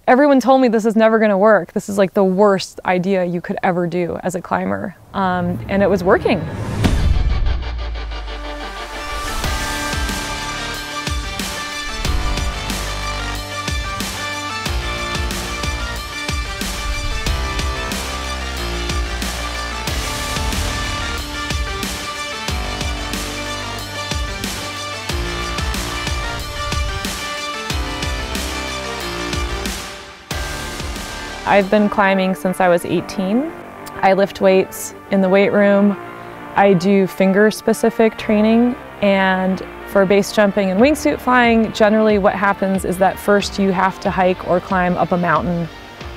Everyone told me this is never gonna work. This is like the worst idea you could ever do as a climber. And it was working. I've been climbing since I was 18. I lift weights in the weight room. I do finger-specific training, and for base jumping and wingsuit flying, generally what happens is that first you have to hike or climb up a mountain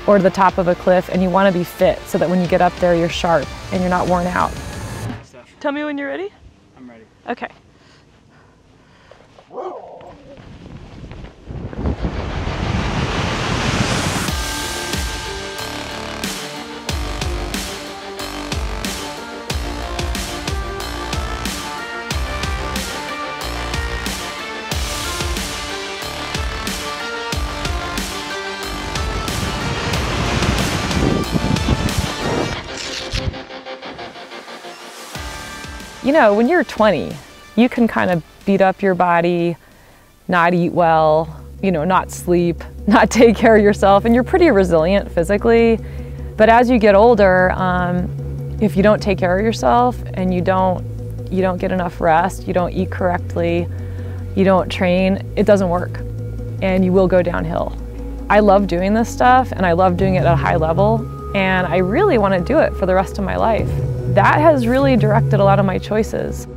or to the top of a cliff, and you want to be fit so that when you get up there you're sharp and you're not worn out. Tell me when you're ready. I'm ready. Okay. You know, when you're 20, you can kind of beat up your body, not eat well, you know, not sleep, not take care of yourself, and you're pretty resilient physically. But as you get older, if you don't take care of yourself and you don't get enough rest, you don't eat correctly, you don't train, it doesn't work, and you will go downhill. I love doing this stuff, and I love doing it at a high level, and I really want to do it for the rest of my life. That has really directed a lot of my choices.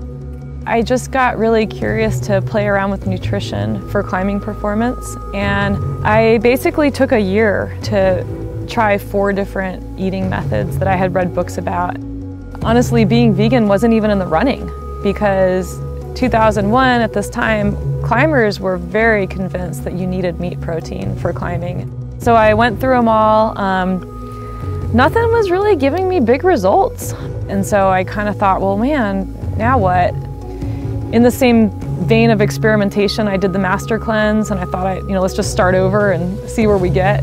I just got really curious to play around with nutrition for climbing performance, and I basically took a year to try 4 different eating methods that I had read books about. Honestly, being vegan wasn't even in the running, because 2001, at this time, climbers were very convinced that you needed meat protein for climbing. So I went through them all. Nothing was really giving me big results. And so I kind of thought, well, man, now what? In the same vein of experimentation, I did the master cleanse, and I thought, let's just start over and see where we get.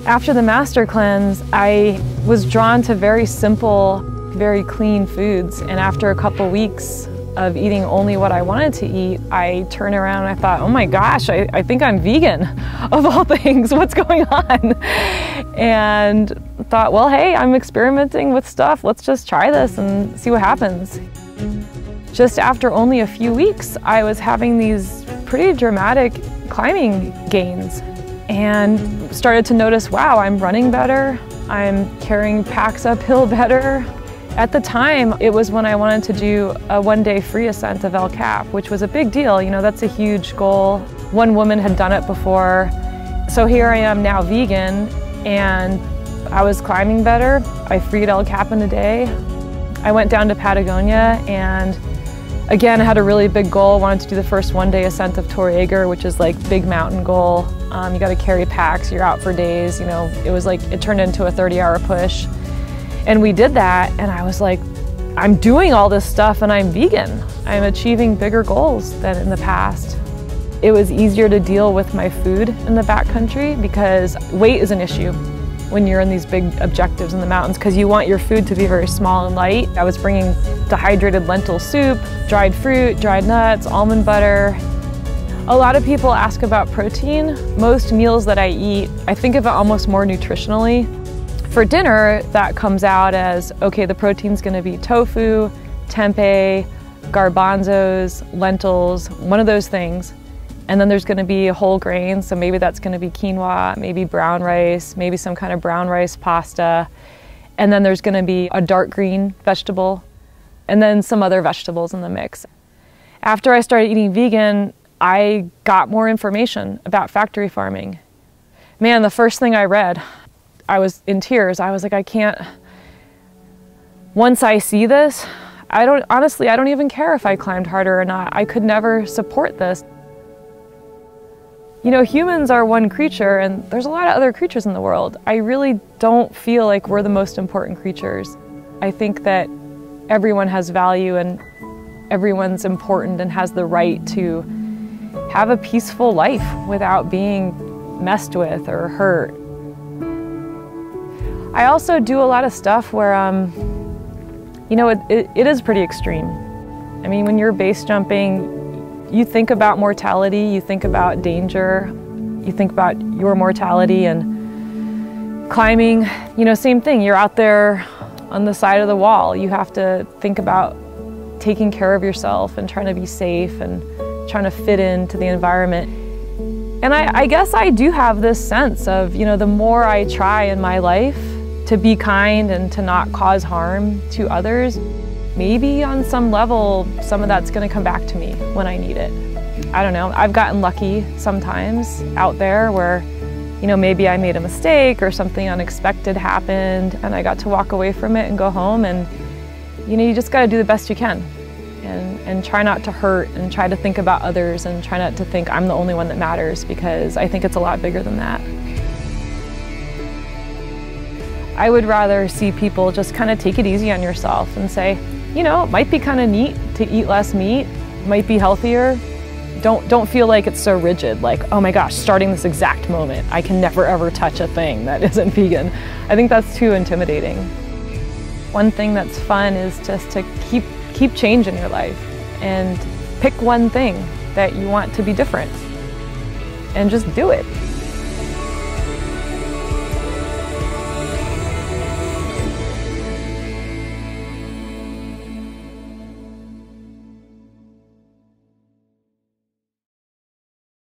After the master cleanse, I was drawn to very simple, very clean foods. And after a couple weeks of eating only what I wanted to eat, I turned around and I thought, oh my gosh, I think I'm vegan, of all things, what's going on? And thought, well, hey, I'm experimenting with stuff, let's just try this and see what happens. Just after only a few weeks, I was having these pretty dramatic climbing gains and started to notice, wow, I'm running better, I'm carrying packs uphill better. At the time, it was when I wanted to do a one-day free ascent of El Cap, which was a big deal. That's a huge goal. One woman had done it before. So here I am now vegan, and I was climbing better. I freed El Cap in a day. I went down to Patagonia, and again, I had a really big goal. I wanted to do the first one-day ascent of Torre Egger, which is like big mountain goal. You got to carry packs, you're out for days. It was like, it turned into a 30-hour push. And we did that, and I was like, I'm doing all this stuff and I'm vegan. I'm achieving bigger goals than in the past. It was easier to deal with my food in the backcountry because weight is an issue when you're in these big objectives in the mountains, because you want your food to be very small and light. I was bringing dehydrated lentil soup, dried fruit, dried nuts, almond butter. A lot of people ask about protein. Most meals that I eat, I think of it almost more nutritionally. For dinner, that comes out as, okay, the protein's gonna be tofu, tempeh, garbanzos, lentils, one of those things. And then there's gonna be a whole grain, so maybe that's gonna be quinoa, maybe brown rice, maybe some kind of brown rice pasta. And then there's gonna be a dark green vegetable, and then some other vegetables in the mix. After I started eating vegan, I got more information about factory farming. Man, the first thing I read, I was in tears. I was like, I can't, once I see this, honestly, I don't even care if I climbed harder or not. I could never support this. Humans are one creature, and there's a lot of other creatures in the world. I really don't feel like we're the most important creatures. I think that everyone has value, and everyone's important and has the right to have a peaceful life without being messed with or hurt. I also do a lot of stuff where, you know, it is pretty extreme. I mean, when you're base jumping, you think about mortality, you think about danger, you think about your mortality. And climbing, you know, same thing. You're out there on the side of the wall. You have to think about taking care of yourself and trying to be safe and trying to fit into the environment. And I guess I do have this sense of, you know, the more I try in my life to be kind and to not cause harm to others, maybe on some level, some of that's going to come back to me when I need it. I don't know. I've gotten lucky sometimes out there where, you know, maybe I made a mistake or something unexpected happened and I got to walk away from it and go home, and, you know, you just got to do the best you can and try not to hurt and try to think about others and try not to think I'm the only one that matters, because I think it's a lot bigger than that. I would rather see people just kind of take it easy on yourself and say, you know, it might be kind of neat to eat less meat, might be healthier. Don't feel like it's so rigid, like, oh my gosh, starting this exact moment, I can never ever touch a thing that isn't vegan. I think that's too intimidating. One thing that's fun is just to keep change in your life and pick one thing that you want to be different and just do it.